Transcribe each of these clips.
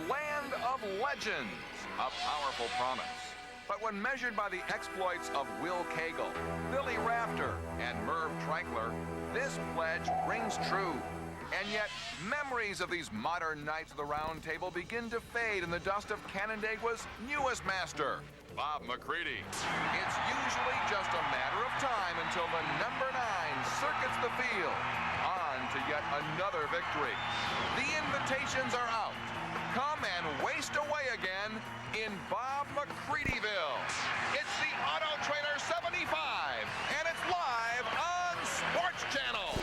land of legends, a powerful promise. But when measured by the exploits of Will Cagle, Billy Rafter, and Merv Trankler, this pledge rings true. And yet, memories of these modern knights of the Round Table begin to fade in the dust of Canandaigua's newest master, Bob McCready. It's usually just a matter of time until the number 9 circuits the field, on to yet another victory. The invitations are out. Come and waste away again in Bob McCreadyville. It's the Auto Trader 75, and it's live on Sports Channel.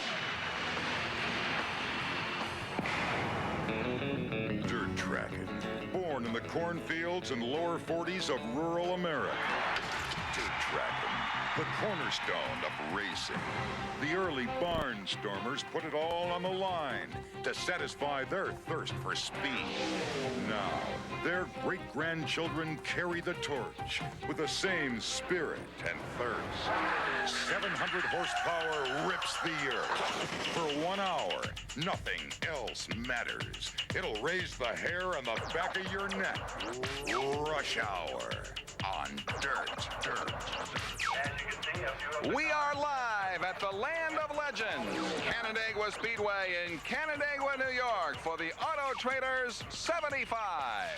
Dirt tracking, born in the cornfields and lower 40s of rural America. Dirt tracking, the cornerstone of racing. The early barnstormers put it all on the line to satisfy their thirst for speed. Now, their great-grandchildren carry the torch with the same spirit and thirst. 700 horsepower rips the earth. For 1 hour, nothing else matters. It'll raise the hair on the back of your neck. Rush Hour on Dirt. We are live at the land of legends, Canandaigua Speedway in Canandaigua, New York, for the Auto Traders 75.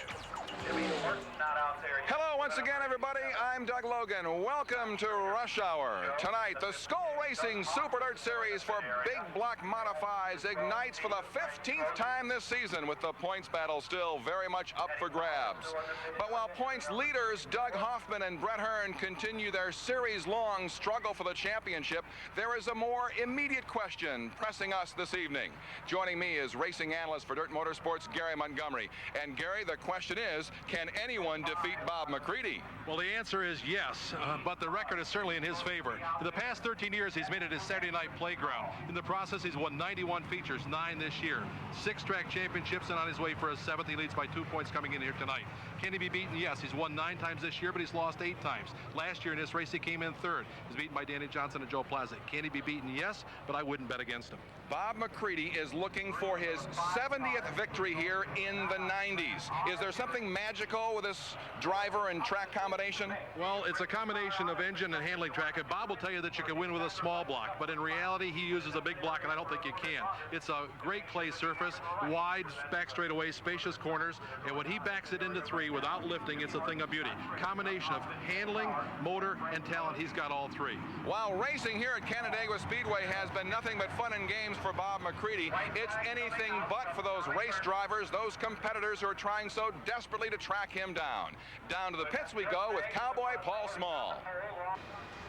Hello once again, everybody. I'm Doug Logan. Welcome to Rush Hour. Tonight, the Skull Racing Super Dirt Series for Big Block Modifieds ignites for the 15th time this season, with the points battle still very much up for grabs. But while points leaders Doug Hoffman and Brett Hearn continue their series-long struggle for the championship, there is a more immediate question pressing us this evening. Joining me is racing analyst for Dirt Motorsports, Gary Montgomery. And Gary, the question is, can anyone defeat Bob McCready? Well, the answer is yes, but the record is certainly in his favor. In the past 13 years, he's made it his Saturday night playground. In the process, he's won 91 features, 9 this year. 6 track championships, and on his way for his 7th. He leads by 2 points coming in here tonight. Can he be beaten? Yes. He's won 9 times this year, but he's lost 8 times. Last year in this race, he came in 3rd. He's beaten by Danny Johnson and Joe Plaza. Can he be beaten? Yes, but I wouldn't bet against him. Bob McCready is looking for his 70th victory here in the 90s. Is there something magical with this driver and track combination? Well, it's a combination of engine and handling track, and Bob will tell you that you can win with a small block, but in reality, he uses a big block, and I don't think you can. It's a great clay surface, wide back straightaways, spacious corners, and when he backs it into 3 without lifting, it's a thing of beauty. Combination of handling, motor, and talent, he's got all 3. While racing here at Canandaigua Speedway has been nothing but fun and games for Bob McCready, it's anything but for those race drivers, those competitors who are trying so desperately to track him down. Down to the pits we go with Cowboy Paul Small.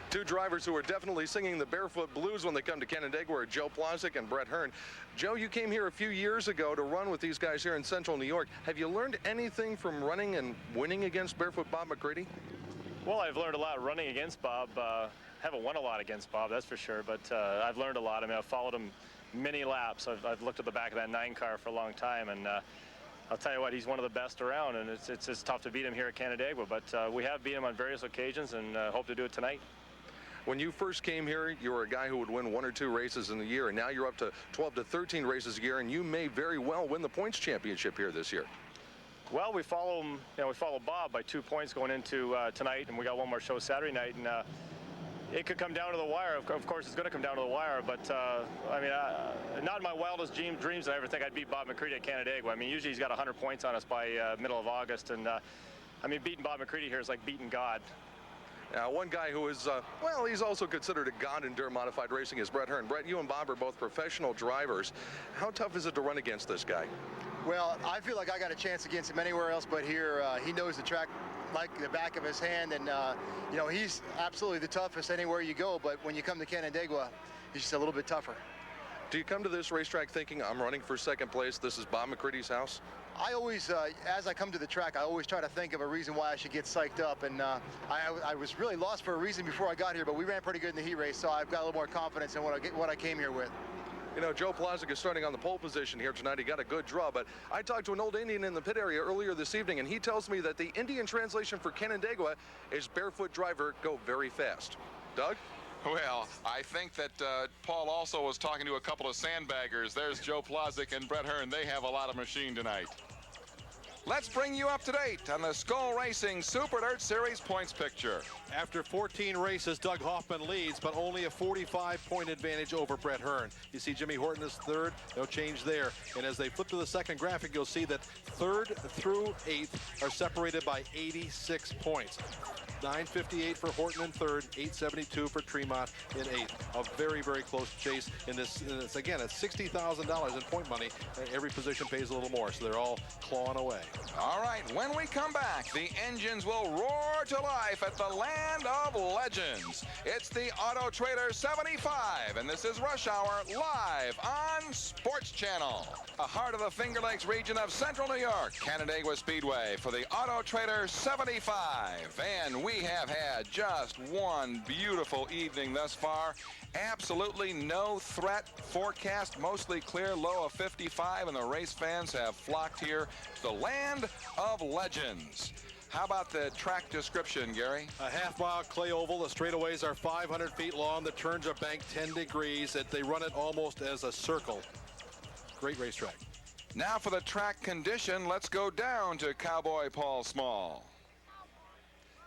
Two drivers who are definitely singing the barefoot blues when they come to Canandaigua are Joe Plaza and Brett Hearn. Joe, you came here a few years ago to run with these guys here in Central New York. Have you learned anything from running and winning against barefoot Bob McCready? Well, I've learned a lot running against Bob. Haven't won a lot against Bob, that's for sure, but I've learned a lot. I mean, I've followed him many laps. I've looked at the back of that 9 car for a long time, and I'll tell you what, he's one of the best around, and it's just tough to beat him here at Canandaigua, but we have beat him on various occasions and hope to do it tonight. When you first came here, you were a guy who would win 1 or 2 races in a year, and now you're up to 12 to 13 races a year, and you may very well win the points championship here this year. Well, we follow him, we follow Bob by 2 points going into tonight, and we got one more show Saturday night, and it could come down to the wire. Of course, it's going to come down to the wire, but I mean, not in my wildest dreams did I ever think I'd beat Bob McCready at Canandaigua. I mean, usually he's got 100 points on us by middle of August, and I mean, beating Bob McCready here is like beating God. One guy who is, well, he's also considered a god in dirt modified racing is Brett Hearn. Brett, you and Bob are both professional drivers. How tough is it to run against this guy? Well, I feel like I got a chance against him anywhere else but here. He knows the track like the back of his hand, and you know, he's absolutely the toughest anywhere you go, but when you come to Canandaigua, he's just a little bit tougher. Do you come to this racetrack thinking, I'm running for 2nd place, this is Bob McCready's house? I always, as I come to the track, I always try to think of a reason why I should get psyched up, and I was really lost for a reason before I got here, but we ran pretty good in the heat race, so I've got a little more confidence in what I came here with. You know, Joe Plaza is starting on the pole position here tonight. He got a good draw, but I talked to an old Indian in the pit area earlier this evening, and he tells me that the Indian translation for Canandaigua is barefoot driver go very fast. Doug? Well, I think that Paul also was talking to a couple of sandbaggers. There's Joe Plaza and Brett Hearn. They have a lot of machine tonight. Let's bring you up to date on the Skull Racing Super Dirt Series points picture. After 14 races, Doug Hoffman leads, but only a 45-point advantage over Brett Hearn. You see Jimmy Horton is third, no change there. And as they flip to the second graphic, you'll see that third through eighth are separated by 86 points. 958 for Horton in third, 872 for Tremont in eighth. A very, very close chase in this. Again, it's $60,000 in point money. Every position pays a little more, so they're all clawing away. All right, when we come back, the engines will roar to life at the Land of Legends. It's the Auto Trader 75, and this is Rush Hour live on Sports Channel. The heart of the Finger Lakes region of Central New York, Canandaigua Speedway for the Auto Trader 75. And we have had just one beautiful evening thus far. Absolutely no threat forecast, mostly clear, low of 55, and the race fans have flocked here to the Land of Legends. How about the track description, Gary? A half-mile clay oval. The straightaways are 500 feet long. The turns are banked 10 degrees. They run it almost as a circle. Great racetrack. Now for the track condition, let's go down to Cowboy Paul Small.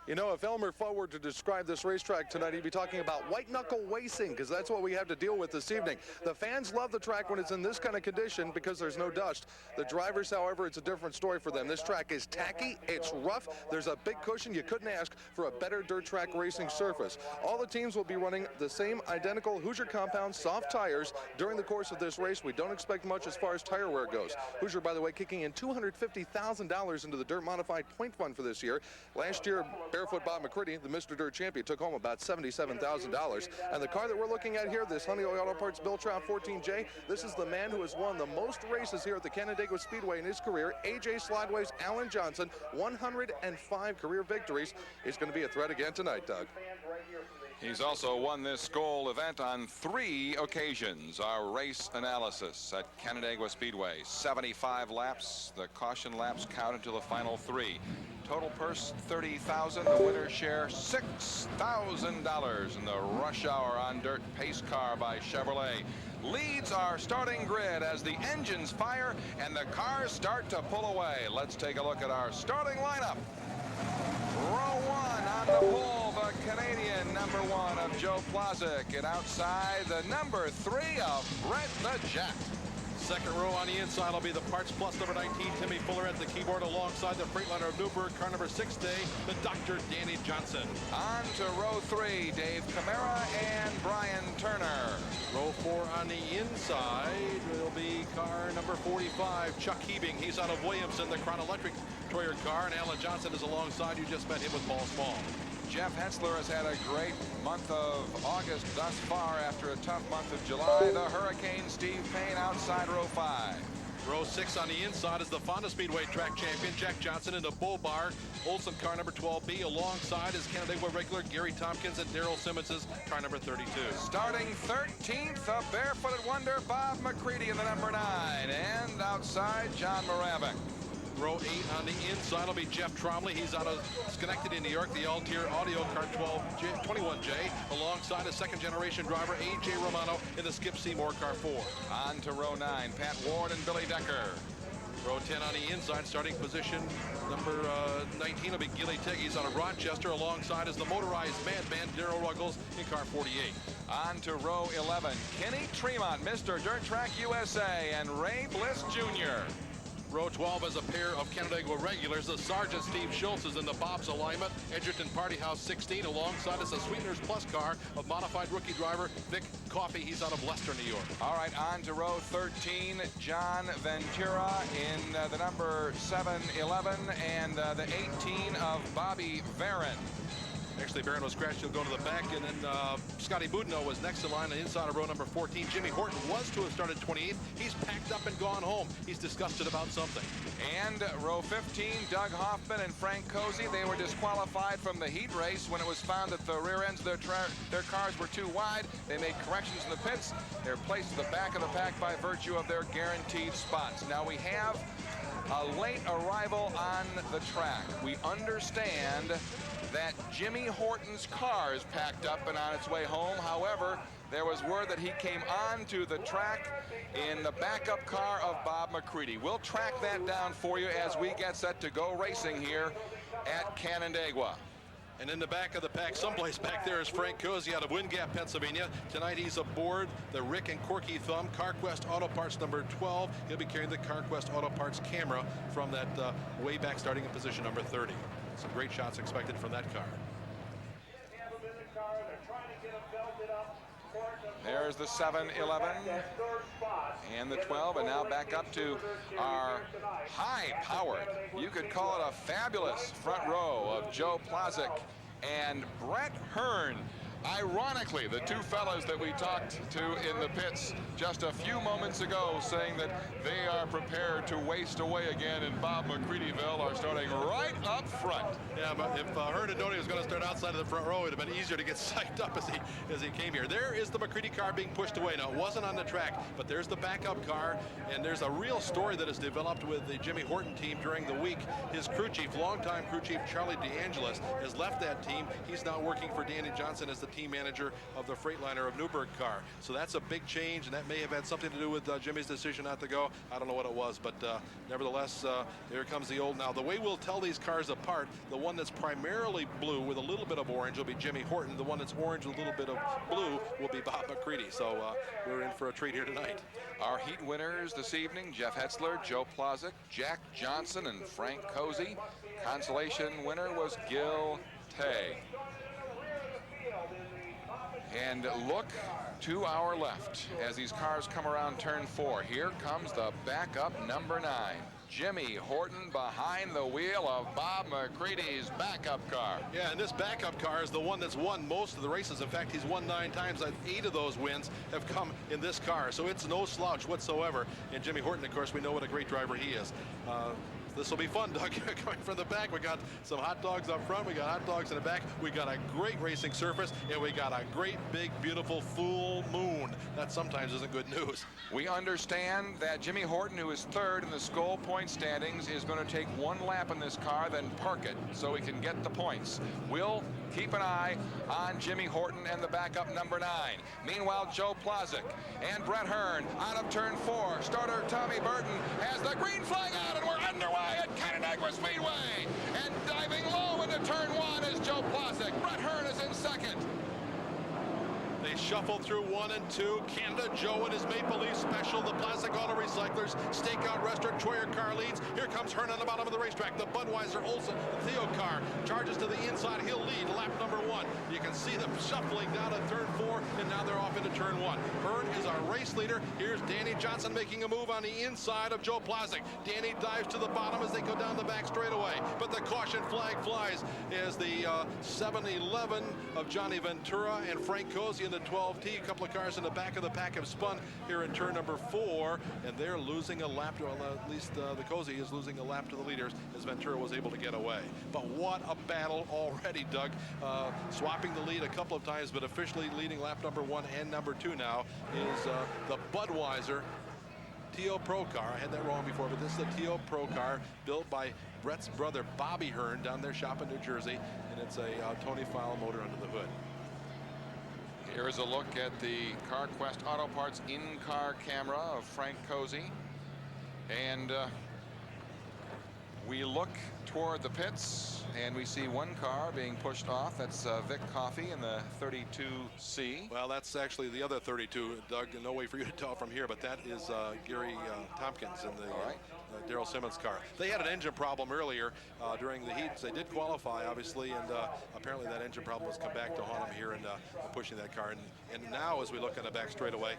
You know, if Elmer Fudd were to describe this racetrack tonight, he'd be talking about white-knuckle racing, because that's what we have to deal with this evening. The fans love the track when it's in this kind of condition because there's no dust. The drivers, however, it's a different story for them. This track is tacky, it's rough, there's a big cushion. You couldn't ask for a better dirt track racing surface. All the teams will be running the same identical Hoosier compound soft tires during the course of this race. We don't expect much as far as tire wear goes. Hoosier, by the way, kicking in $250,000 into the Dirt Modified Point Fund for this year. Last year, Barefoot Bob McCready, the Mr. Dirt champion, took home about $77,000. And the car that we're looking at here, this Honeywell Auto Parts Bill Trout 14J, this is the man who has won the most races here at the Canandaigua Speedway in his career, AJ Slideway's Alan Johnson, 105 career victories. He's going to be a threat again tonight, Doug. He's also won this Skull event on 3 occasions. Our race analysis at Canandaigua Speedway, 75 laps. The caution laps count until the final 3. Total purse $30,000. The winner's share $6,000 in the Rush Hour on Dirt pace car by Chevrolet. Leads our starting grid as the engines fire and the cars start to pull away. Let's take a look at our starting lineup. Row 1 on the pole, the Canadian #1 of Joe Plazek, and outside the #3 of Brett the Jet. Second row on the inside will be the Parts Plus #19, Timmy Fuller at the keyboard alongside the Freightliner of Newburgh, car #6 day, the Dr. Danny Johnson. On to row 3, Dave Camara and Brian Turner. Row 4 on the inside will be car #45, Chuck Hebing. He's out of Williamson, the Crown Electric Toyota car, and Alan Johnson is alongside. You just met him with Paul Small. Jeff Hetzler has had a great month of August thus far after a tough month of July. The Hurricane Steve Payne outside row 5. Row 6 on the inside is the Fonda Speedway track champion, Jack Johnson, in the Bull Bar. Olson car #12B. Alongside is Canandaigua regular Gary Tompkins and Daryl Simmons' car #32. Starting 13th, a barefooted wonder, Bob McCready in the &9. And outside, John Moravec. Row 8 on the inside will be Jeff Tromley. He's out of Schenectady, New York, the Altier Audio car 21J, alongside a second-generation driver, A.J. Romano, in the Skip Seymour car 4. On to row 9, Pat Ward and Billy Decker. Row 10 on the inside, starting position #19 will be Gilly Tigg. He's out of Rochester. Alongside is the motorized madman, Darrell Ruggles, in car 48. On to row 11, Kenny Tremont, Mr. Dirt Track USA, and Ray Bliss Jr. Row 12 is a pair of Canandaigua regulars. The Sergeant Steve Schultz is in the Bob's alignment. Edgerton Party House 16. Alongside is a Sweeteners Plus car of modified rookie driver Vic Coffey. He's out of Leicester, New York. All right, on to row 13, John Ventura in the #711 and the 18 of Bobby Varon. Actually, Barron was scratched. He'll go to the back, and then Scotty Boudinot was next in line on the inside of row #14. Jimmy Horton was to have started 28th. He's packed up and gone home. He's disgusted about something. And row 15, Doug Hoffman and Frank Cozy. They were disqualified from the heat race when it was found that the rear ends of their cars were too wide. They made corrections in the pits. They're placed at the back of the pack by virtue of their guaranteed spots. Now we have a late arrival on the track. We understand that Jimmy Horton's car is packed up and on its way home. However, there was word that he came onto the track in the backup car of Bob McCready. We'll track that down for you as we get set to go racing here at Canandaigua. And in the back of the pack, someplace back there, is Frank Cozy out of Wind Gap, Pennsylvania. Tonight he's aboard the Rick and Corky Thumb CarQuest Auto Parts number 12. He'll be carrying the CarQuest Auto Parts camera from that way back, starting in position number 30. Some great shots expected from that car. There's the 7-11 and the 12, and now back up to our high-powered, you could call it a fabulous front row of Joe Plazek and Brett Hearn. Ironically, the two fellas that we talked to in the pits just a few moments ago, saying that they are prepared to waste away again in Bob McCreadyville, are starting right up front. Yeah, but if Hearn had known he was going to start outside of the front row, it would have been easier to get psyched up as he came here. There is the McCready car being pushed away. Now, it wasn't on the track, but there's the backup car, and there's a real story that has developed with the Jimmy Horton team during the week. His crew chief, longtime crew chief Charlie DeAngelis, has left that team. He's now working for Danny Johnson as the team manager of the Freightliner of Newburgh car. So that's a big change, and that may have had something to do with Jimmy's decision not to go. I don't know what it was, but nevertheless, here comes the old. Now, the way we'll tell these cars apart, the one that's primarily blue with a little bit of orange will be Jimmy Horton. The one that's orange with a little bit of blue will be Bob McCready. So we're in for a treat here tonight. Our heat winners this evening, Jeff Hetzler, Joe Plazek, Jack Johnson, and Frank Cozy. Consolation winner was Gil Tay. And look to our left as these cars come around turn 4. Here comes the backup number 9. Jimmy Horton behind the wheel of Bob McCready's backup car. Yeah, and this backup car is the one that's won most of the races. In fact, he's won 9 times. 8 of those wins have come in this car, so it's no slouch whatsoever. And Jimmy Horton, of course, we know what a great driver he is. This will be fun, Doug. Coming from the back, we got some hot dogs up front, we got hot dogs in the back, we got a great racing surface, and we got a great, big, beautiful full moon. That sometimes isn't good news. We understand that Jimmy Horton, who is 3rd in the Skoll point standings, is going to take 1 lap in this car, then park it so he can get the points. We'll keep an eye on Jimmy Horton and the backup number 9. Meanwhile, Joe Plazek and Brett Hearn out of turn 4. Starter Tommy Burton has the green flag out, and we're underway at Canandaigua Speedway. And diving low into turn 1 is Joe Plazek. Brett Hearn is in 2nd. They shuffle through 1 and 2. Canada Joe and his Maple Leaf Special. The Plastic Auto Recyclers Stakeout Restaurant Troyer car leads. Here comes Hearn on the bottom of the racetrack. The Budweiser Olsen Theo car charges to the inside. He'll lead lap number 1. You can see them shuffling down to turn 4, and now they're off into turn 1. Hearn is our race leader. Here's Danny Johnson making a move on the inside of Joe Plazek. Danny dives to the bottom as they go down the back straightaway. But the caution flag flies as the 7-11 of Johnny Ventura and Frank Cozy in the 12T. A couple of cars in the back of the pack have spun here in turn number 4, and they're losing a lap to, well, at least the Cozy is losing a lap to the leaders as Ventura was able to get away. But what a battle already, Doug. Swapping the lead a couple of times, but officially leading lap number 1 and number 2 now is the Budweiser TO Pro car. I had that wrong before, but this is the TO Pro car built by Brett's brother Bobby Hearn down their shop in New Jersey, and it's a Tony Fowle motor under the hood. Here's a look at the CarQuest Auto Parts in-car camera of Frank Cozy. And we look toward the pits, and we see 1 car being pushed off. That's Vic Coffey in the 32C. Well, that's actually the other 32, Doug. No way for you to tell from here, but that is Gary Tompkins in the Daryl Simmons car. They had an engine problem earlier during the heats. They did qualify, obviously, and apparently that engine problem has come back to haunt them here and pushing that car. And now, as we look on the back straightaway,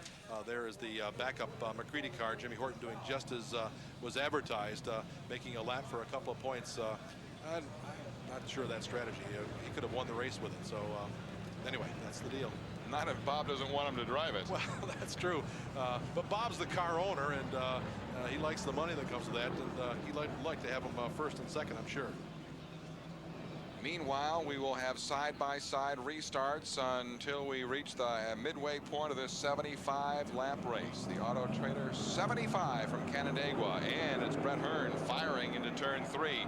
there is the backup McCready car. Jimmy Horton doing just as was advertised, making a lap for a couple of points. I'm not sure of that strategy. He could have won the race with it. So anyway, that's the deal. Not if Bob doesn't want him to drive it. Well, that's true. But Bob's the car owner, and he likes the money that comes with that, and he'd like to have him 1st and 2nd, I'm sure. Meanwhile, we will have side-by-side restarts until we reach the midway point of this 75-lap race. The Auto Trader 75 from Canandaigua, and it's Brett Hearn firing into turn 3.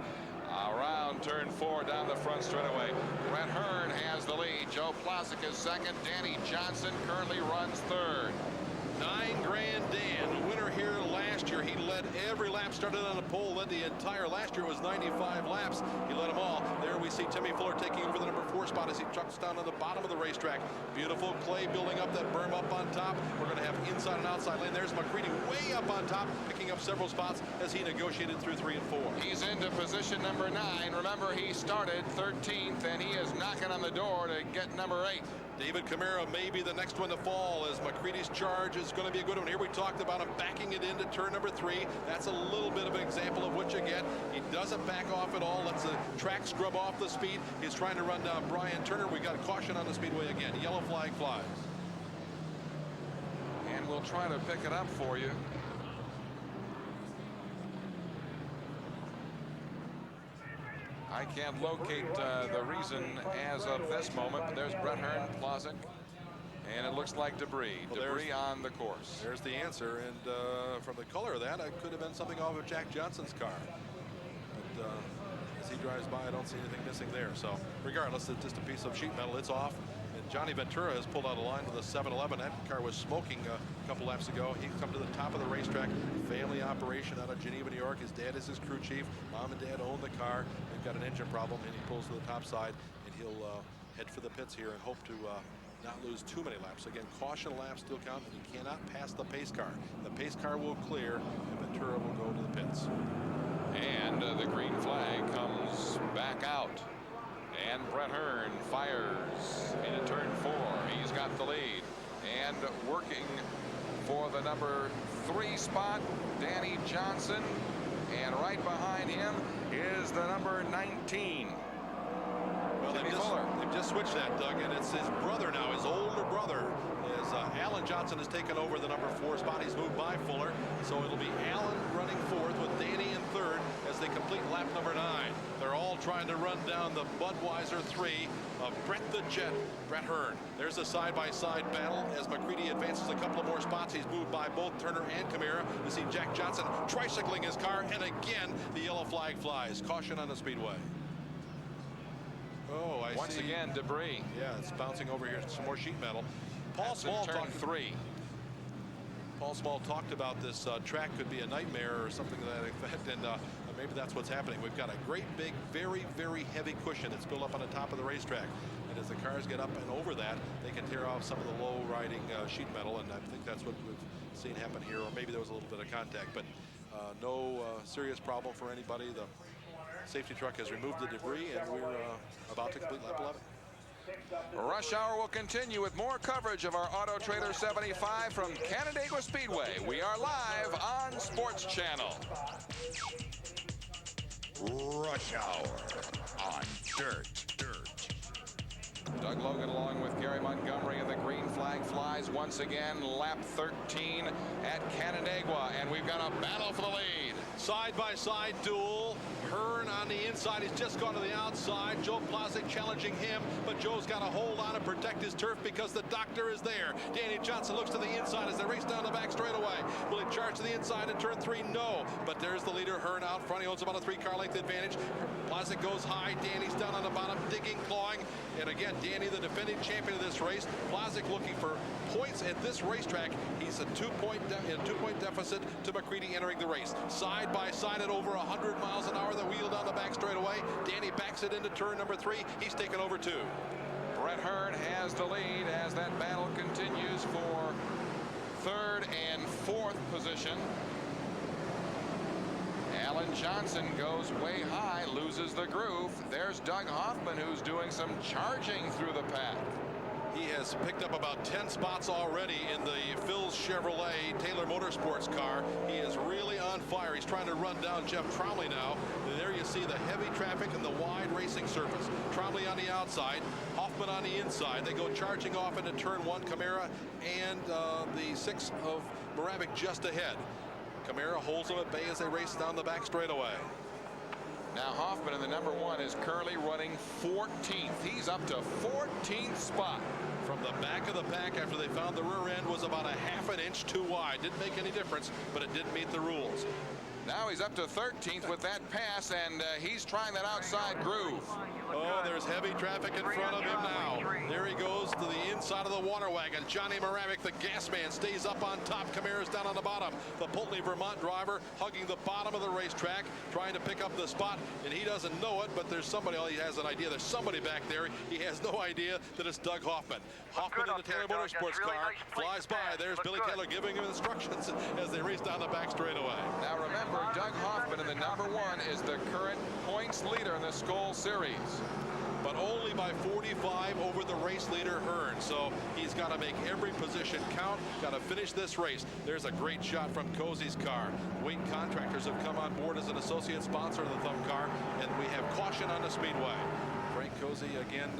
Around turn 4 down the front straightaway. Brett Hearn has the lead. Joe Plosick is second. Danny Johnson currently runs third. $9 grand Dan, winner here last year. He led every lap, started on the pole, led the entire last year. It was 95 laps. He led them all. There we see Timmy Fuller taking over the number 4 spot as he trucks down to the bottom of the racetrack. Beautiful clay building up, that berm up on top. We're going to have inside and outside lane. There's McCready way up on top, picking up several spots as he negotiated through 3 and 4. He's into position number 9. Remember, he started 13th, and he is knocking on the door to get number 8. David Camara may be the next one to fall, as McCready's charge is going to be a good one. Here we talked about him backing it into turn number 3. That's a little bit of an example of what you get. He doesn't back off at all, lets the track scrub off the speed. He's trying to run down Brian Turner. We got a caution on the speedway again. Yellow flag flies. And we'll try to pick it up for you. I can't locate the reason as of this moment, but there's Brett Hearn, Plosick, and it looks like debris. Well, debris on the course. There's the answer, and from the color of that, it could have been something off of Jack Johnson's car. But as he drives by, I don't see anything missing there. So regardless, it's just a piece of sheet metal. It's off. And Johnny Ventura has pulled out a line with a 711. That car was smoking a couple laps ago. He's come to the top of the racetrack. Family operation out of Geneva, New York. His dad is his crew chief. Mom and dad own the car. They've got an engine problem, and he pulls to the top side, and he'll head for the pits here and hope to not lose too many laps. Again, caution laps still count, and you cannot pass the pace car. The pace car will clear, and Ventura will go to the pits. And the green flag comes back out. And Brett Hearn fires into turn 4. He's got the lead. And working for the number 3 spot, Danny Johnson. And right behind him is the number 19. Well, they've just switched that, Doug, and it's his brother now, his older brother. As Alan Johnson has taken over the number 4 spot. He's moved by Fuller, so it'll be Alan running 4th with Danny in 3rd as they complete lap number 9. They're all trying to run down the Budweiser 3 of Brett the Jet, Brett Hearn. There's a side-by-side battle as McCready advances a couple of more spots. He's moved by both Turner and Camara. You see Jack Johnson tricycling his car, and again the yellow flag flies. Caution on the speedway. Oh, I see. Once again, debris. Yeah, it's bouncing over here. Some more sheet metal. Paul Small turn 3. Paul Small talked about this track could be a nightmare or something to that effect, and maybe that's what's happening. We've got a great big, very, very heavy cushion that's built up on the top of the racetrack, and as the cars get up and over that, they can tear off some of the low-riding sheet metal, and I think that's what we've seen happen here, or maybe there was a little bit of contact, but no serious problem for anybody. The safety truck has removed the debris, and we're about to complete lap 11. Rush Hour will continue with more coverage of our Auto Trader 75 from Canandaigua Speedway. We are live on Sports Channel. Rush Hour on Dirt. Doug Logan along with Gary Montgomery, and the green flag flies once again. Lap 13 at Canandaigua, and we've got a battle for the lead. Side-by-side duel. Hearn on the inside. He's just gone to the outside. Joe Plosick challenging him, but Joe's got to hold on and protect his turf because the doctor is there. Danny Johnson looks to the inside as they race down the back straightaway. Will he charge to the inside in turn 3? No. But there's the leader, Hearn, out front. He owns about a 3-car length advantage. Plosick goes high. Danny's down on the bottom, digging, clawing. And again, Danny, the defending champion of this race. Plosick looking for points at this racetrack. He's a two-point deficit to McCready entering the race. Side by side at over 100 miles an hour. The wheel down the back straightaway. Danny backs it into turn number 3. He's taken over 2. Brett Hearn has the lead as that battle continues for 3rd and 4th position. Alan Johnson goes way high, loses the groove. There's Doug Hoffman, who's doing some charging through the pack. He has picked up about 10 spots already in the Phil's Chevrolet Taylor Motorsports car. He is really on fire. He's trying to run down Jeff Tromley now. There you see the heavy traffic and the wide racing surface. Tromley on the outside, Hoffman on the inside. They go charging off into turn 1. Camara and the 6 of Moravik just ahead. Camara holds them at bay as they race down the back straightaway. Now Hoffman in the number 1 is currently running 14th. He's up to 14th spot. From the back of the pack after they found the rear end was about a ½ an inch too wide. Didn't make any difference, but it didn't meet the rules. Now he's up to 13th with that pass, and he's trying that outside groove. Oh, there's heavy traffic in front of him now. There he goes to the inside of the water wagon. Johnny Moravec, the gas man, stays up on top. Kamara's down on the bottom. The Pulteney, Vermont driver hugging the bottom of the racetrack, trying to pick up the spot, and he doesn't know it, but there's somebody, he has an idea. There's somebody back there. He has no idea that it's Doug Hoffman. Hoffman in the Taylor Motorsports car flies by. There's Billy Taylor giving him instructions as they race down the back straightaway. Now remember, Doug Hoffman in the #1 is the current points leader in the Skoal Series. But only by 45 over the race leader Hearn. So he's got to make every position count, got to finish this race. There's a great shot from Cozy's car. Wayne Contractors have come on board as an associate sponsor of the Thumb car, and we have caution on the speedway. Frank Cozy again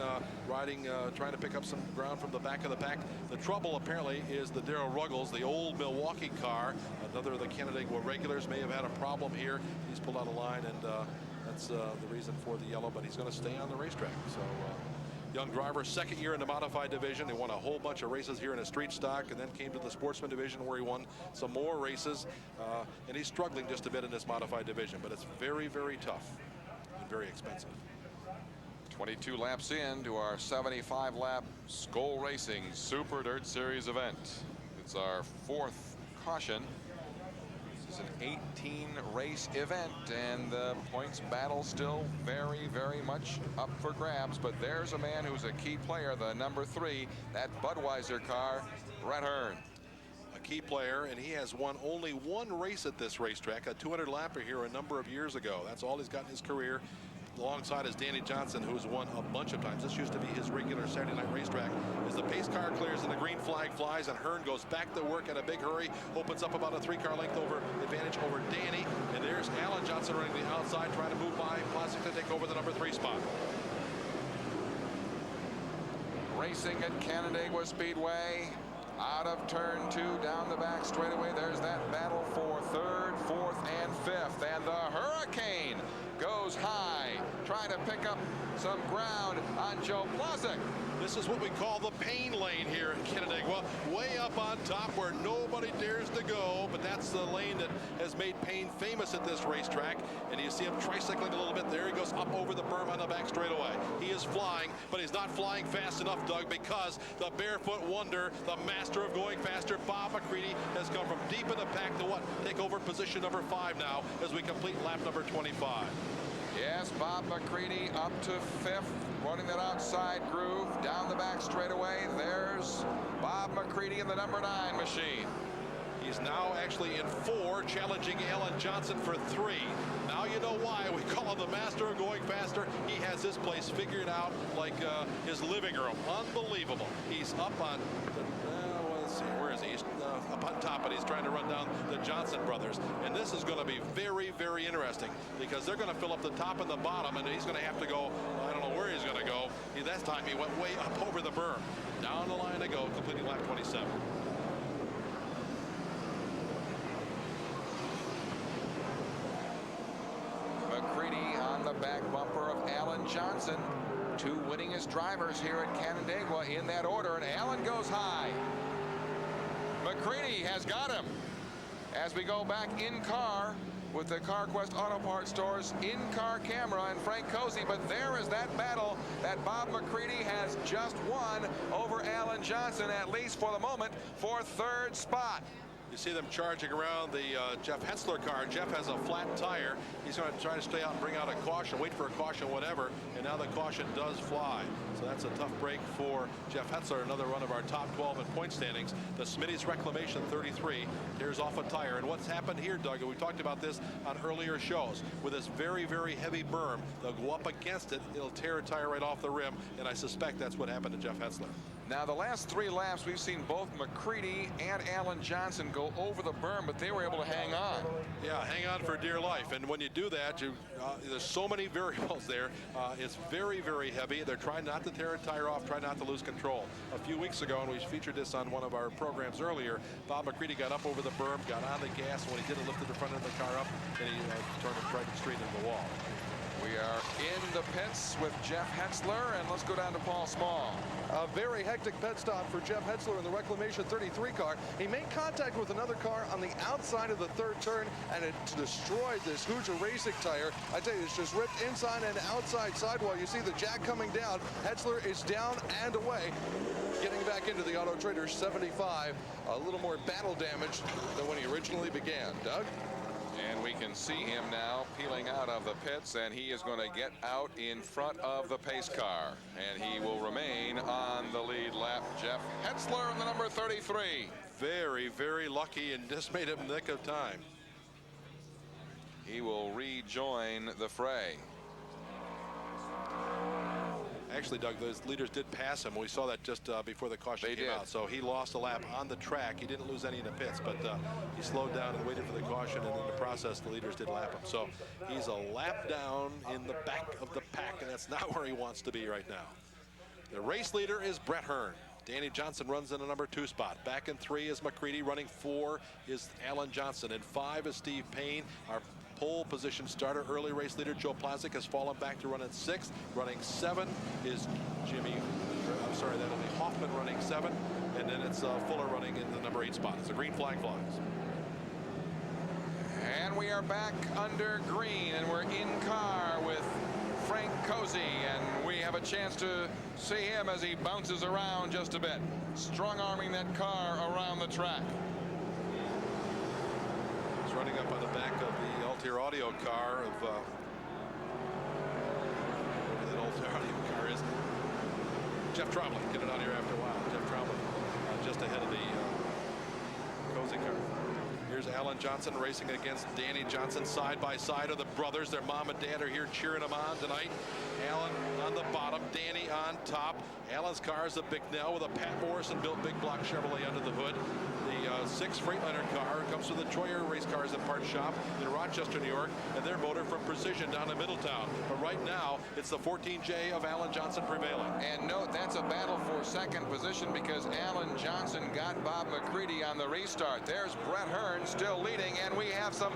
riding, trying to pick up some ground from the back of the pack. The trouble apparently is the Darrell Ruggles, the old Milwaukee car. Another of the Canandaigua regulars may have had a problem here. He's pulled out a line, and that's the reason for the yellow, but he's going to stay on the racetrack. So young driver, second year in the modified division. He won a whole bunch of races here in a street stock, and then came to the sportsman division where he won some more races. And he's struggling just a bit in this modified division, but it's very, very tough and very expensive. 22 laps in to our 75-lap Skoal Racing Super Dirt Series event. It's our 4th caution. This is an 18-race event, and the points battle still very, very much up for grabs. But there's a man who's a key player, the #3, that Budweiser car, Brett Hearn. A key player, and he has won only one race at this racetrack, a 200-lapper here a number of years ago. That's all he's got in his career. Alongside is Danny Johnson, who's won a bunch of times. This used to be his regular Saturday night racetrack. As the pace car clears and the green flag flies, and Hearn goes back to work in a big hurry, opens up about a 3-car length advantage over Danny. And there's Alan Johnson running the outside, trying to move by Plastic to take over the #3 spot. Racing at Canandaigua Speedway. Out of turn 2, down the back straightaway. There's that battle for 3rd, 4th, and 5th. And the Hurricane goes high, trying to pick up some ground on Joe Plosick. This is what we call the pain lane here in Canandaigua, way up on top where nobody dares to go, but that's the lane that has made Payne famous at this racetrack. And you see him tricycling a little bit. There he goes up over the berm on the back straightaway. He is flying, but he's not flying fast enough, Doug, because the barefoot wonder, the master of going faster, Bob McCready, has come from deep in the pack to take over position #5 now as we complete lap number 25. Yes, Bob McCready up to 5th, running that outside groove down the back straightaway. There's Bob McCready in the #9 machine. He's now actually in 4, challenging Alan Johnson for 3. Now you know why we call him the master of going faster. He has this place figured out like his living room. Unbelievable. He's up on let's see, where is he? He's up on top, and he's trying to run down the Johnson brothers. And this is going to be very, very interesting, because they're going to fill up the top and the bottom, and he's going to have to go, I don't know where he's going to go. That time he went way up over the berm. Down the line they go, completing lap 27. McCready on the back bumper of Alan Johnson. 2 winningest drivers here at Canandaigua in that order, and Alan goes high. McCready has got him. As we go back in car with the CarQuest Auto Parts Stores in-car camera and Frank Cozy, but there is that battle that Bob McCready has just won over Alan Johnson, at least for the moment, for 3rd spot. You see them charging around the Jeff Hetzler car. Jeff has a flat tire. He's going to try to stay out and bring out a caution, wait for a caution, whatever. And now the caution does fly. So that's a tough break for Jeff Hetzler, another one of our top 12 in point standings. The Smitty's Reclamation 33 tears off a tire. And what's happened here, Doug, and we talked about this on earlier shows, with this very, very heavy berm, they'll go up against it, it'll tear a tire right off the rim, and I suspect that's what happened to Jeff Hetzler. Now, the last 3 laps, we've seen both McCready and Alan Johnson go over the berm, but they were able to hang on. Yeah, hang on for dear life. And when you do that, there's so many variables there. It's very, very heavy. They're trying not to tear a tire off, trying not to lose control. A few weeks ago, and we featured this on one of our programs earlier, Bob McCready got up over the berm, got on the gas. When he did it, lifted the front of the car up, and he turned it right straight into the wall. We are in the pits with Jeff Hetzler, and let's go down to Paul Small. A very hectic pit stop for Jeff Hetzler in the Reclamation 33 car. He made contact with another car on the outside of the third turn, and it destroyed this Hoosier Racing tire. I tell you, it's just ripped inside and outside sidewall. You see the jack coming down. Hetzler is down and away, getting back into the Auto Trader 75. A little more battle damage than when he originally began. Doug? And we can see him now peeling out of the pits, and he is going to get out in front of the pace car, and he will remain on the lead lap. Jeff Hetzler in the number 33. Very, very lucky and just made it in the nick of time. He will rejoin the fray. Actually, Doug, those leaders did pass him. We saw that just before the caution came out. So he lost a lap on the track. He didn't lose any in the pits, but he slowed down and waited for the caution, and in the process, the leaders did lap him. So he's a lap down in the back of the pack, and that's not where he wants to be right now. The race leader is Brett Hearn. Danny Johnson runs in the number 2 spot. Back in 3 is McCready. Running 4 is Alan Johnson. And 5 is Steve Payne. Our pole position starter, early race leader Joe Plazik has fallen back to run in 6th. Running 7 is that'll be Hoffman running 7. And then it's Fuller running in the number 8 spot. It's a green flag flies. And we are back under green, and we're in car with Frank Cozy, and we have a chance to see him as he bounces around just a bit, strong-arming that car around the track. He's running up on the back of the Altier Audio car of whatever that Altier Audio car is. Jeff Trombley. Get it out here after a while. Jeff Trombley just ahead of the Cozy car. Here's Alan Johnson racing against Danny Johnson side by side of the brothers. Their mom and dad are here cheering them on tonight. Alan on the bottom, Danny on top. Alan's car is a Big Nell with a Pat Morrison built big block Chevrolet under the hood. The 6 Freightliner car comes from the Troyer Race Cars and Parts Shop in Rochester, New York, and their motor from Precision down in Middletown. But right now, it's the 14J of Alan Johnson prevailing. And note, that's a battle for second position because Alan Johnson got Bob McCready on the restart. There's Brett Hearn still leading, and we have some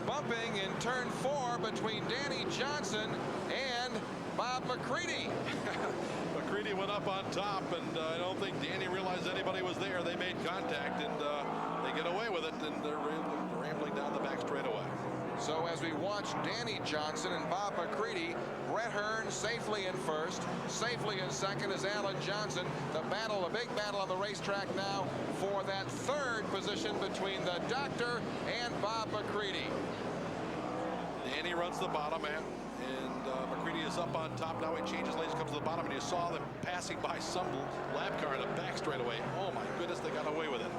bumping in turn 4 between Danny Johnson and Bob McCready. McCready went up on top, and I don't think Danny realized anybody was there. They made contact, and they get away with it, and they're rambling down the back straightaway. So as we watch Danny Johnson and Bob McCready, Brett Hearn safely in first, safely in second is Alan Johnson. The big battle on the racetrack now for that 3rd position between the Doctor and Bob McCready. Danny runs the bottom, and McCready is up on top. Now he changes lanes, comes to the bottom, and you saw them passing by some lap car in the back straightaway. Oh my goodness, they got away with it.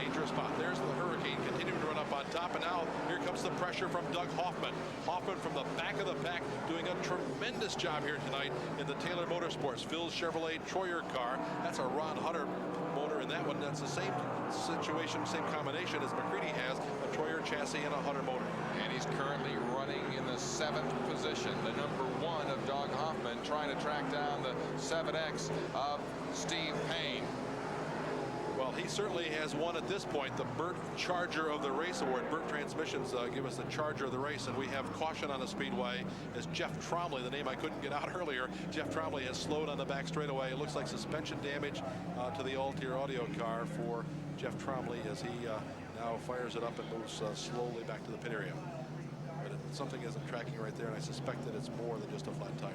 Dangerous spot. There's the Hurricane continuing to run up on top, and now here comes the pressure from Doug Hoffman. Hoffman from the back of the pack doing a tremendous job here tonight in the Taylor Motorsports Phil's Chevrolet Troyer car. That's a Ron Hutter motor in that one. That's the same situation, same combination as McCready has, a Troyer chassis and a Hutter motor. And he's currently running in the 7th position, the number 1 of Doug Hoffman, trying to track down the 7X of Steve Payne. Well, he certainly has won at this point the Burt Charger of the Race Award. Burt Transmissions give us the Charger of the race, and we have caution on the speedway as Jeff Trombley, the name I couldn't get out earlier. Jeff Trombley has slowed on the back straightaway. It looks like suspension damage to the Altier Audio car for Jeff Trombley as he now fires it up and moves slowly back to the pit area. But something isn't tracking right there, and I suspect that it's more than just a flat tire.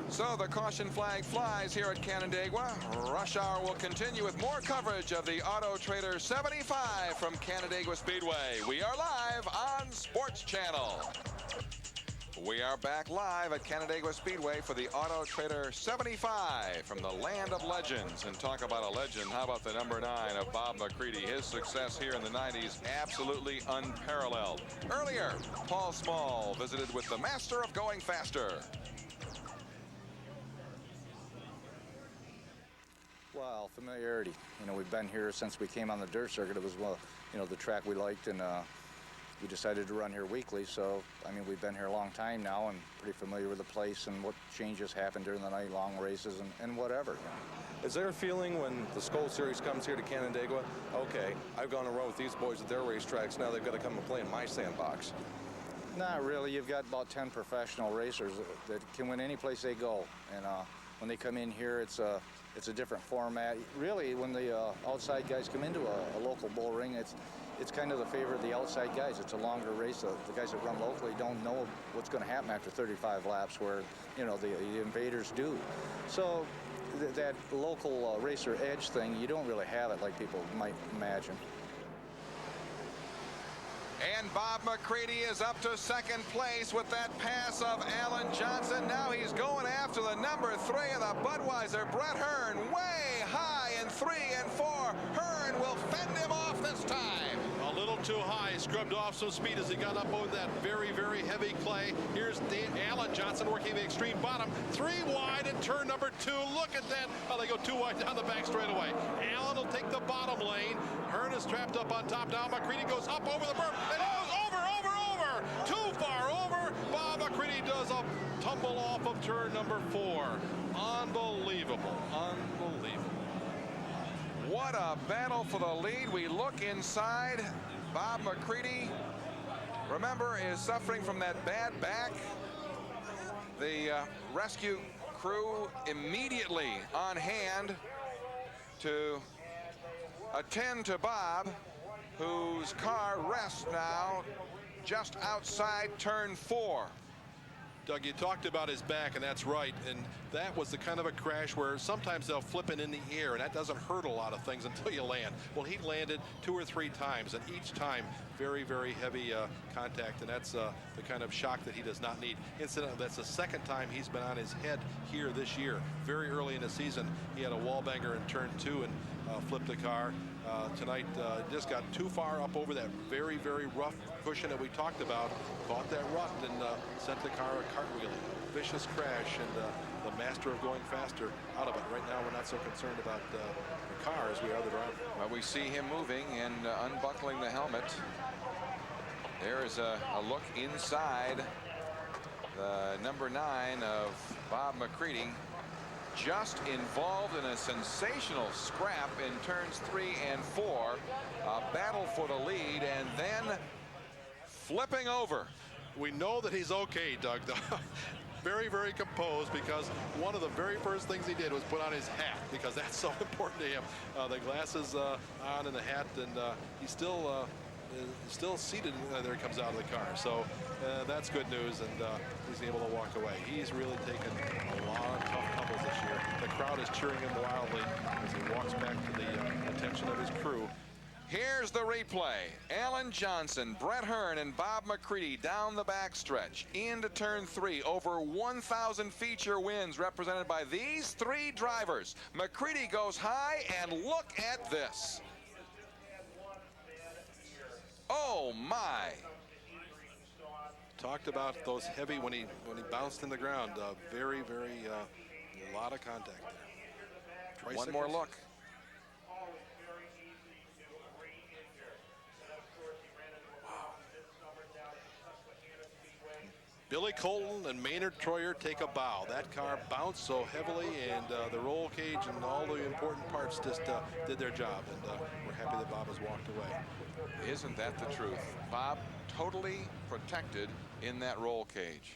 So the caution flag flies here at Canandaigua. Rush Hour will continue with more coverage of the Auto Trader 75 from Canandaigua Speedway. We are live on Sports Channel. We are back live at Canandaigua Speedway for the Auto Trader 75 from the land of legends. And talk about a legend, how about the number 9 of Bob McCready? His success here in the 90s, absolutely unparalleled. Earlier, Paul Small visited with the master of going faster. Well, familiarity. You know, we've been here since we came on the dirt circuit. It was, well, you know, the track we liked, and we decided to run here weekly. So, I mean, we've been here a long time now and pretty familiar with the place and what changes happen during the night, long races and whatever. Is there a feeling when the Skoll Series comes here to Canandaigua, okay, I've gone and run with these boys at their racetracks, now they've got to come and play in my sandbox? Not really. You've got about 10 professional racers that can win any place they go, and when they come in here, it's a different format. Really, when the outside guys come into a local bull ring, it's kind of the favor of the outside guys. It's a longer race. The guys that run locally don't know what's going to happen after 35 laps, where the invaders do. So that local racer edge thing, you don't really have it like people might imagine. And Bob McCready is up to second place with that pass of Alan Johnson. Now he's going after the number 3 of the Budweiser, Brett Hearn, way high in 3 and 4. Hearn will fend him off this time. A little too high, scrubbed off some speed as he got up over that very, very heavy clay. Here's Alan Johnson working the extreme bottom. 3 wide in turn number 2. Look at that. Oh, they go 2 wide down the back straightaway. Alan will take the bottom lane. Hearn is trapped up on top now. McCready goes up over the berm. And he goes over. Too far over. Bob McCready does a tumble off of turn number 4. Unbelievable. What a battle for the lead. We look inside. Bob McCready, remember, is suffering from that bad back. The rescue crew immediately on hand to attend to Bob, whose car rests now just outside turn 4. Doug, you talked about his back, and that's right. And that was the kind of a crash where sometimes they'll flip it in the air, and that doesn't hurt a lot of things until you land. Well, he landed 2 or 3 times, and each time very, very heavy contact, and that's the kind of shock that he does not need. Incidentally, that's the second time he's been on his head here this year. Very early in the season, he had a wall banger in turn 2 and flipped the car. Tonight just got too far up over that very, very rough cushion that we talked about, caught that rut and sent the car a cartwheeling. Vicious crash, and the master of going faster out of it. Right now, we're not so concerned about the car as we are the driver. Well, we see him moving and unbuckling the helmet. There is a look inside the number 9 of Bob McCready. Just involved in a sensational scrap in turns 3 and 4. A battle for the lead, and then flipping over. We know that he's okay, Doug, though. Very, very composed, because one of the very first things he did was put on his hat, because that's so important to him. The glasses on and the hat, and he's still seated. There he comes out of the car. So that's good news, and he's able to walk away. He's really taken a lot of tough tumbles this year. The crowd is cheering him wildly as he walks back to the attention of his crew. Here's the replay. Alan Johnson, Brett Hearn, and Bob McCready down the backstretch into turn 3. Over 1,000 feature wins represented by these 3 drivers. McCready goes high, and look at this. Oh my! Talked about those heavy when he bounced in the ground. Very, very a lot of contact there. One more look. Billy Colton and Maynard Troyer take a bow. That car bounced so heavily, and the roll cage and all the important parts just did their job, and we're happy that Bob has walked away. Isn't that the truth? Bob totally protected in that roll cage.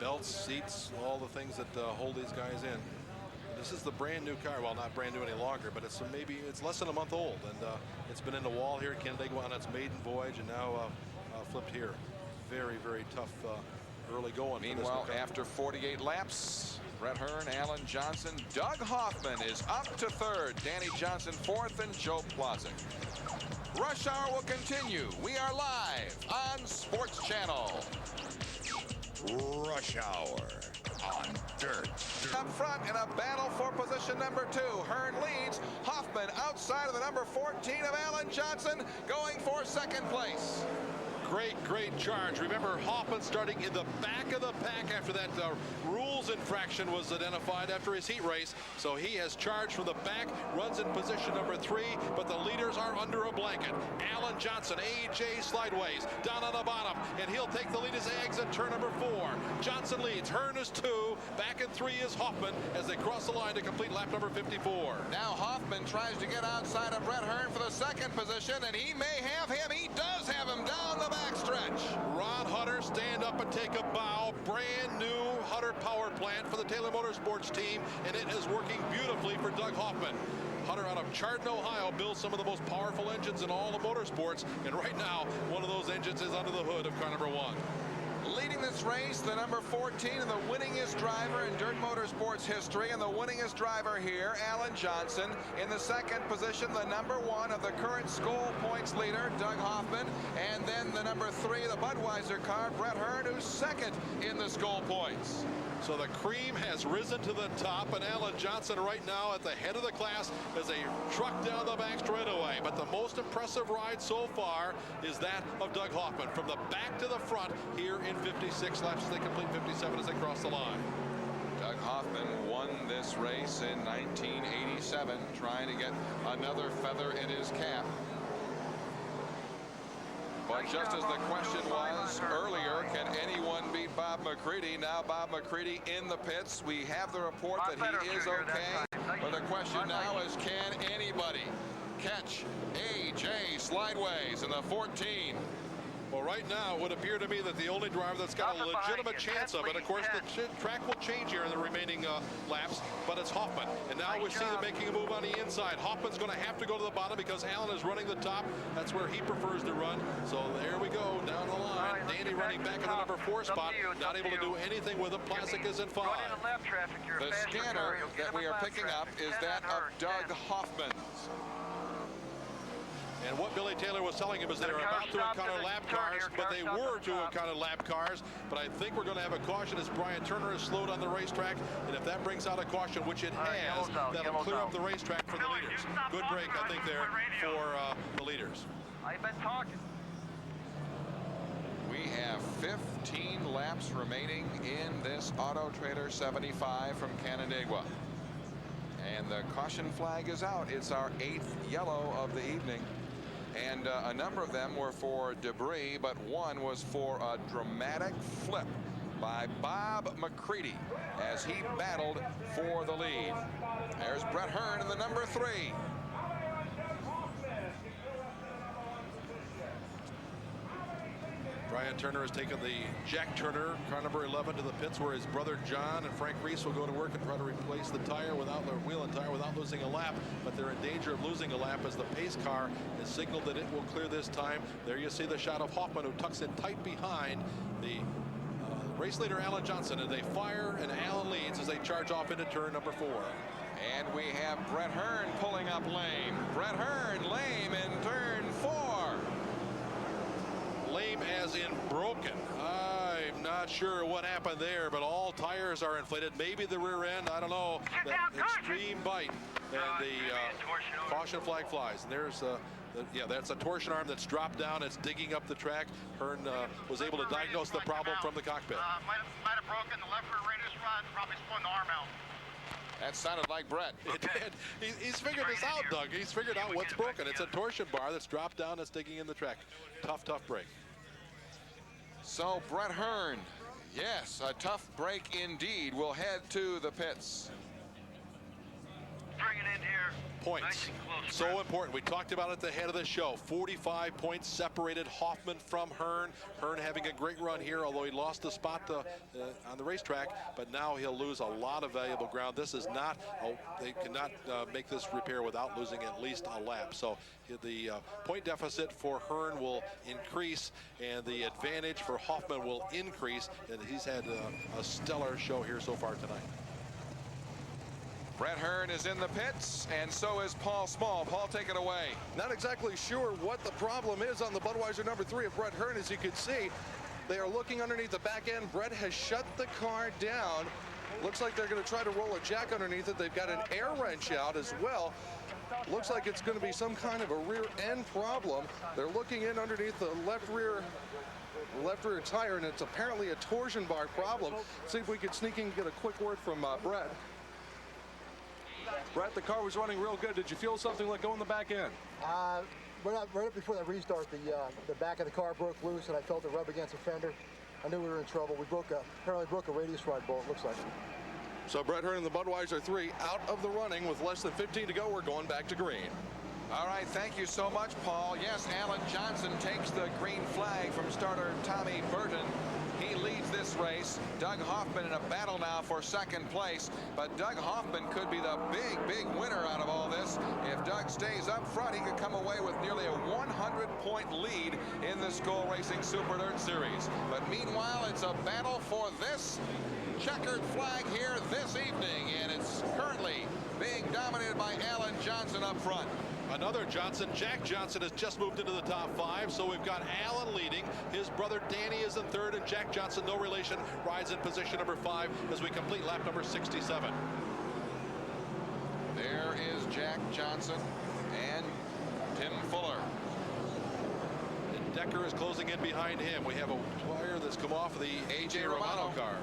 Belts, seats, all the things that hold these guys in. This is the brand new car. Well, not brand new any longer, but it's it's less than a month old, and it's been in the wall here at Canandaigua on its maiden voyage, and now flipped here. Very, very tough early going. Meanwhile, after 48 laps, Brett Hearn, Alan Johnson, Doug Hoffman is up to 3rd, Danny Johnson 4th, and Joe Plozek. Rush Hour will continue. We are live on Sports Channel. Rush Hour on Dirt. Up front in a battle for position number 2. Hearn leads. Hoffman outside of the number 14 of Alan Johnson, going for 2nd place. Great charge. Remember, Hoffman starting in the back of the pack after that rule rules infraction was identified after his heat race, so he has charged from the back, runs in position number 3, but the leaders are under a blanket. Alan Johnson, AJ Slideways, down on the bottom, and he'll take the lead as Eggs at turn number 4. Johnson leads, Hearn is 2, back in 3 is Hoffman as they cross the line to complete lap number 54. Now Hoffman tries to get outside of Brett Hearn for the 2nd position, and he may have him. He does have him down the backstretch. Ron Hutter, stand up and take a bow. Brand new Hutter power plant for the Taylor Motorsports team, and it is working beautifully for Doug Hoffman. Hutter out of Chardon, Ohio, builds some of the most powerful engines in all of motorsports, and right now one of those engines is under the hood of car number 1. Leading this race, the number 14 and the winningest driver in Dirt Motorsports history, and the winningest driver here, Alan Johnson. In the 2nd position, the number 1 of the current Skoal points leader, Doug Hoffman. And then the number 3, the Budweiser car, Brett Hearn, who's 2nd in the Skoal points. So the cream has risen to the top, and Alan Johnson right now at the head of the class as they truck down the back straightaway. But the most impressive ride so far is that of Doug Hoffman from the back to the front here in 56 laps as they complete 57 as they cross the line. Doug Hoffman won this race in 1987, trying to get another feather in his cap. But just as the question was earlier, can anyone beat Bob McCready? Now Bob McCready in the pits. We have the report that he is okay. But the question now is, can anybody catch AJ Slideways in the 14? Well, right now, it would appear to me that the only driver that's got a legitimate chance of it, of course, the track will change here in the remaining laps, but it's Hoffman. And now we see them making a move on the inside. Hoffman's going to have to go to the bottom because Allen is running the top. That's where he prefers to run. So there we go, down the line. Danny running back in the number 4 spot, not able to do anything with him. Plastic is in 5. The scanner that we are picking up is that of Doug Hoffman's. And what Billy Taylor was telling him is they're about to encounter lap cars, but they were to encounter lap cars. But I think we're going to have a caution as Brian Turner is slowed on the racetrack. And if that brings out a caution, which it has, that'll clear up the racetrack for the leaders. Good break, I think, there for the leaders. I've been talking. We have 15 laps remaining in this Auto Trader 75 from Canandaigua. And the caution flag is out. It's our 8th yellow of the evening. And a number of them were for debris, but one was for a dramatic flip by Bob McCready as he battled for the lead. There's Brett Hearn in the number 3. Brian Turner has taken the Jack Turner, car number 11, to the pits where his brother John and Frank Reese will go to work and try to replace the tire without their wheel and tire without losing a lap. But they're in danger of losing a lap as the pace car has signaled that it will clear this time. There you see the shot of Hoffman, who tucks in tight behind the race leader Alan Johnson, and they fire, and Alan leads as they charge off into turn number 4. And we have Brett Hearn pulling up lame. Brett Hearn lame in turn 4. Lame as in broken. I'm not sure what happened there, but all tires are inflated. Maybe the rear end, I don't know. That extreme bite, and the caution flag flies. And there's yeah, that's a torsion arm that's dropped down. It's digging up the track. Hearn was able to diagnose the problem from the cockpit. Might have broken the left rear radius rod, probably spun the arm out. That sounded like Brett. It did. He's figured this out, Doug. He's figured out what's broken. It's a torsion bar that's dropped down. That's digging in the track. Tough break. So Brett Hearn, yes, a tough break indeed. We'll head to the pits. Bring it in here. Points. Nice and close, So Brett. important. We talked about it at the head of the show. 45 points separated Hoffman from Hearn. Hearn having a great run here, although he lost the spot on the racetrack, but now he'll lose a lot of valuable ground. This is not, they cannot make this repair without losing at least a lap. So the point deficit for Hearn will increase, and the advantage for Hoffman will increase, and he's had a stellar show here so far tonight. Brett Hearn is in the pits, and so is Paul Small. Paul, take it away. Not exactly sure what the problem is on the Budweiser number 3 of Brett Hearn. As you can see, they are looking underneath the back end. Brett has shut the car down. Looks like they're going to try to roll a jack underneath it. They've got an air wrench out as well. Looks like it's going to be some kind of a rear end problem. They're looking in underneath the left rear left rear tire, and it's apparently a torsion bar problem. See if we could sneak in and get a quick word from Brett. Brett, the car was running real good. Did you feel something like go in the back end? Right up before that restart, the back of the car broke loose, and I felt it rub against the fender. I knew we were in trouble. We apparently broke a radius rod bolt, looks like. So Brett Hearn and the Budweiser 3 out of the running with less than 15 to go. We're going back to green. All right, thank you so much, Paul. Yes, Alan Johnson takes the green flag from starter Tommy Burton. He leads this race. Doug Hoffman in a battle now for second place, but Doug Hoffman could be the big winner out of all this. If Doug stays up front, he could come away with nearly a 100-point lead in the Skull Racing Super Dirt Series. But meanwhile, it's a battle for this checkered flag here this evening, and it's currently being dominated by Alan Johnson up front. Another Johnson. Jack Johnson has just moved into the top 5, so we've got Alan leading. His brother Danny is in 3rd, and Jack Johnson, no relation, rides in position number 5 as we complete lap number 67. There is Jack Johnson and Tim Fuller. And Decker is closing in behind him. We have a wire that's come off of the A.J. Romano car.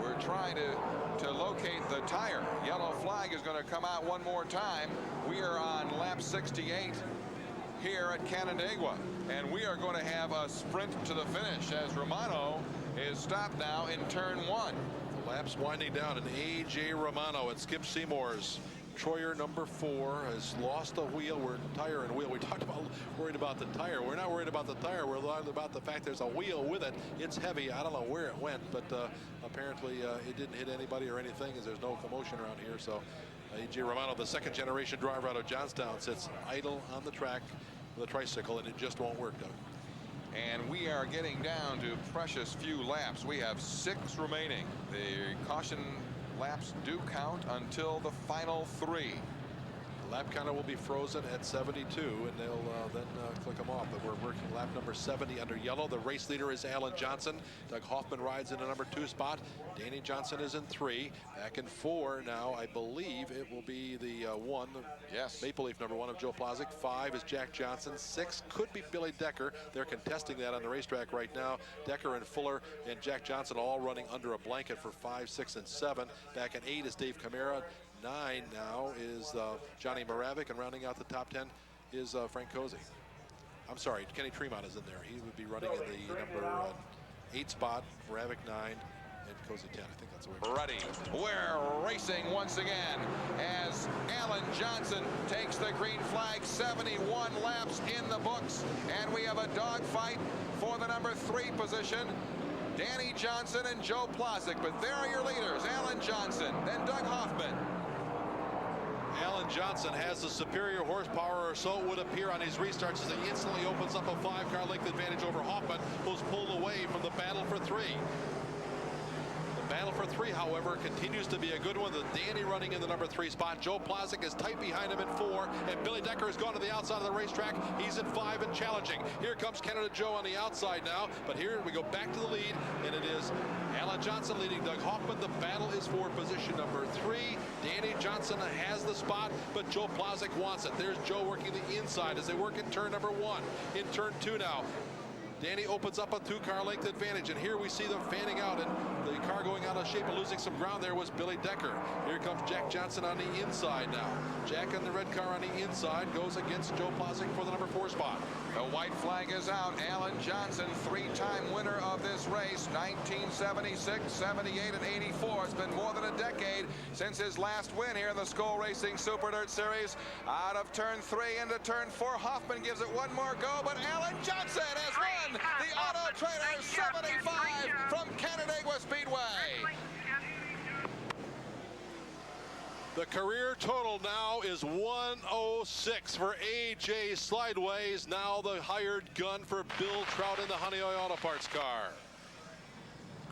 We're trying to locate the tire. Yellow flag is going to come out one more time. We are on lap 68 here at Canandaigua, and we are going to have a sprint to the finish as Romano is stopped now in turn 1. The lap's winding down, and A.J. Romano at Skip Seymour's Troyer number 4 has lost a wheel. We're tire and wheel. We talked about worried about the tire. We're not worried about the tire. We're worried about the fact there's a wheel with it. It's heavy. I don't know where it went, but apparently it didn't hit anybody or anything, as there's no commotion around here. So A.J. Romano, the 2nd generation driver out of Johnstown, sits idle on the track with a tricycle, and it just won't work, Doug. And we are getting down to precious few laps. We have 6 remaining. The caution laps do count until the final 3. The lap counter will be frozen at 72, and they'll then click them off. But we're working lap number 70 under yellow. The race leader is Alan Johnson. Doug Hoffman rides in the number 2 spot. Danny Johnson is in 3. Back in 4 now, I believe it will be the 1. Yes. Maple Leaf number 1 of Joe Plazek. 5 is Jack Johnson. 6 could be Billy Decker. They're contesting that on the racetrack right now. Decker and Fuller and Jack Johnson all running under a blanket for 5, 6, and 7. Back in 8 is Dave Camara. 9 now is Johnny Moravik, and rounding out the top 10 is Frank Cozy. I'm sorry, Kenny Tremont is in there. He would be running in the number 8 spot, Moravik 9, and Cozy 10. I think that's the way. Ready. We're racing once again as Alan Johnson takes the green flag. 71 laps in the books, and we have a dogfight for the number 3 position. Danny Johnson and Joe Plazek, but there are your leaders, Alan Johnson, then Doug Hoffman. Alan Johnson has the superior horsepower, or so it would appear on his restarts, as he instantly opens up a 5-car length advantage over Hoffman, who's pulled away from the battle for 3. The battle for 3, however, continues to be a good one. The Danny running in the number 3 spot. Joe Plazek is tight behind him in 4, and Billy Decker has gone to the outside of the racetrack. He's in 5 and challenging. Here comes Canada Joe on the outside now, but here we go back to the lead, and it is Alan Johnson leading Doug Hoffman. The battle is for position number 3. Danny Johnson has the spot, but Joe Plazek wants it. There's Joe working the inside as they work in turn number 1. In turn 2 now, Danny opens up a 2-car length advantage, and here we see them fanning out, and the car going out of shape and losing some ground there was Billy Decker. Here comes Jack Johnson on the inside now. Jack in the red car on the inside goes against Joe Plazek for the number 4 spot. The white flag is out. Alan Johnson, 3-time winner of this race, 1976, 78, and 84. It's been more than a decade since his last win here in the Skull Racing Super Dirt Series. Out of turn 3 into turn 4, Hoffman gives it one more go, but Alan Johnson has won the Auto Trader 75 from Canandaigua Speedway. The career total now is 106 for A.J. Slideways, now the hired gun for Bill Trout in the Honeoye Auto Parts car.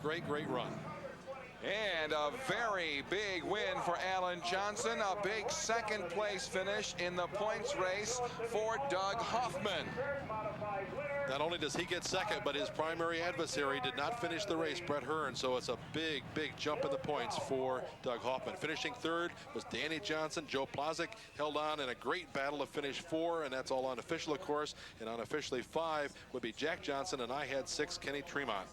Great run. And a very big win for Alan Johnson, a big 2nd place finish in the points race for Doug Hoffman. Not only does he get second, but his primary adversary did not finish the race, Brett Hearn. So it's a big, big jump in the points for Doug Hoffman. Finishing third was Danny Johnson. Joe Plazek held on in a great battle to finish 4, and that's all unofficial, of course. And unofficially 5 would be Jack Johnson, and I had 6, Kenny Tremont.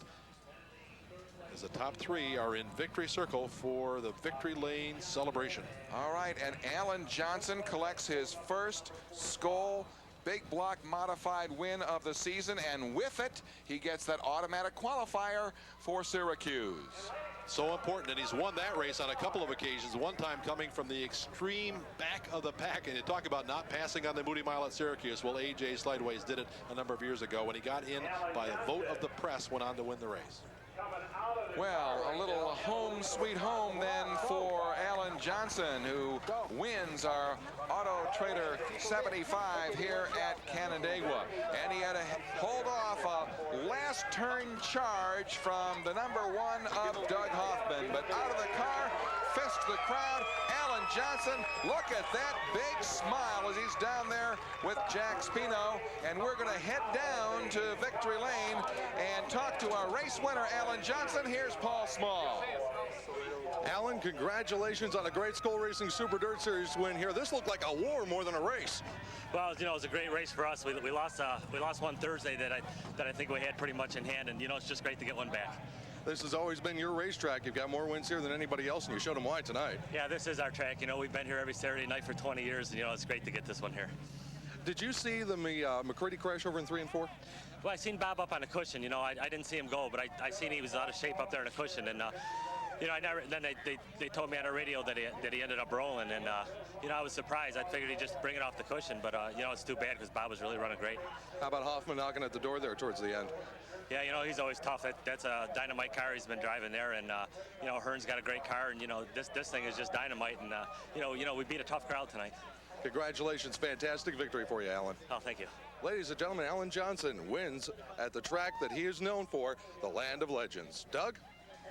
As the top 3 are in victory circle for the Victory Lane celebration. All right, and Alan Johnson collects his first Skoal Big Block Modified win of the season, and with it, he gets that automatic qualifier for Syracuse. So important, and he's won that race on a couple of occasions. One time coming from the extreme back of the pack, and you talk about not passing on the Moody Mile at Syracuse. Well, A.J. Slideways did it a number of years ago when he got in by a vote of the press, went on to win the race. Well, a little home sweet home then for Alan Johnson, who wins our Auto Trader 75 here at Canandaigua. And he had to hold off a last turn charge from the number 1 of Doug Hoffman. But out of the car, fist the crowd, Alan Johnson. Look at that big smile as he's down there with Jack Spino. And we're going to head down to Victory Lane and talk to our race winner, Alan Johnson. Here's Paul Small. Alan, congratulations on a great Skoal Racing Super Dirt Series win here. This looked like a war more than a race. Well, you know, it was a great race for us. We lost one Thursday that I think we had pretty much in hand, and you know, it's just great to get one back. This has always been your racetrack. You've got more wins here than anybody else, and you showed them why tonight. Yeah, this is our track. You know, we've been here every Saturday night for 20 years, and you know, it's great to get this one here. Did you see the McCready crash over in 3 and 4? Well, I seen Bob up on a cushion. You know, I didn't see him go, but I seen he was out of shape up there on a cushion, and you know, then they told me on the radio that he ended up rolling, and you know, I was surprised. I figured he'd just bring it off the cushion, but you know, it's too bad because Bob was really running great. How about Hoffman knocking at the door there towards the end? Yeah, you know, he's always tough. That's a dynamite car he's been driving there, and you know, Hearn's got a great car, and you know, this thing is just dynamite, and you know, we beat a tough crowd tonight. Congratulations, fantastic victory for you, Alan. Oh, thank you. Ladies and gentlemen, Alan Johnson wins at the track that he is known for, the Land of Legends. Doug?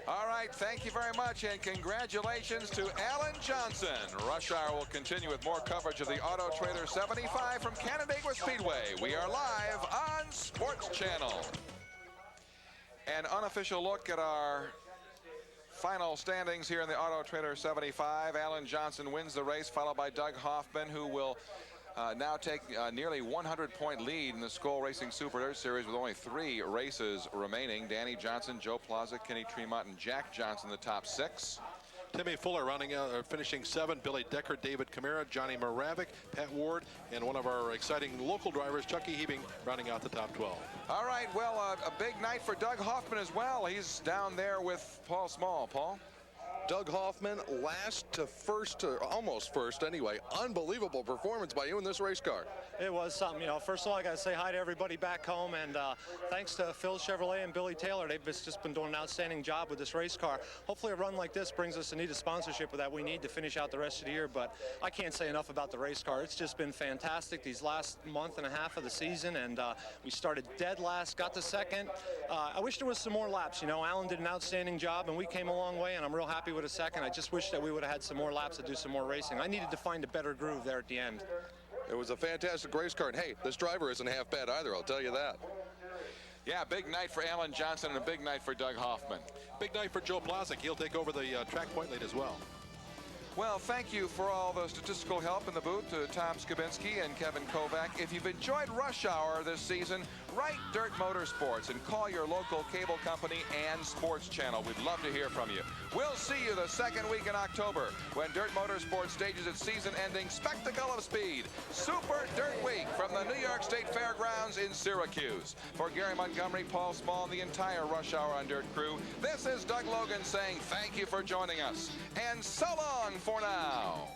All right, thank you very much, and congratulations to Alan Johnson. Rush Hour will continue with more coverage of the Auto Trader 75 from Canandaigua Speedway. We are live on Sports Channel. An unofficial look at our final standings here in the Auto Trader 75. Alan Johnson wins the race, followed by Doug Hoffman, who will now take nearly 100-point lead in the Skoal Racing Super Dirt Series with only 3 races remaining. Danny Johnson, Joe Plazek, Kenny Tremont, and Jack Johnson, the top 6. Timmy Fuller finishing 7, Billy Decker, David Camara, Johnny Moravik, Pat Ward, and one of our exciting local drivers, Chucky Hebing, rounding out the top 12. All right, well, a big night for Doug Hoffman as well. He's down there with Paul Small. Paul? Doug Hoffman, last to first, to almost first anyway. Unbelievable performance by you in this race car. It was something, you know. First of all, I got to say hi to everybody back home, and thanks to Phil Chevrolet and Billy Taylor. They've just been doing an outstanding job with this race car. Hopefully a run like this brings us a needed sponsorship that we need to finish out the rest of the year, but I can't say enough about the race car. It's just been fantastic these last month and a half of the season, and we started dead last, got to second. I wish there was some more laps. You know, Alan did an outstanding job, and we came a long way, and I'm real happy with a second. I just wish that we would have had some more laps to do some more racing. I needed to find a better groove there at the end. It was a fantastic race car, and hey, this driver isn't half bad either, I'll tell you that. Yeah, big night for Alan Johnson and a big night for Doug Hoffman. Big night for Joe Plazek. He'll take over the track point lead as well. Well, thank you for all the statistical help in the booth to Tom Skabinski and Kevin Kovac. If you've enjoyed Rush Hour this season, write Dirt Motorsports and call your local cable company and sports channel. We'd love to hear from you. We'll see you the second week in October when Dirt Motorsports stages its season-ending Spectacle of Speed, Super Dirt Week from the New York State Fairgrounds in Syracuse. For Gary Montgomery, Paul Small, and the entire Rush Hour on Dirt crew, this is Doug Logan saying thank you for joining us. And so long for now.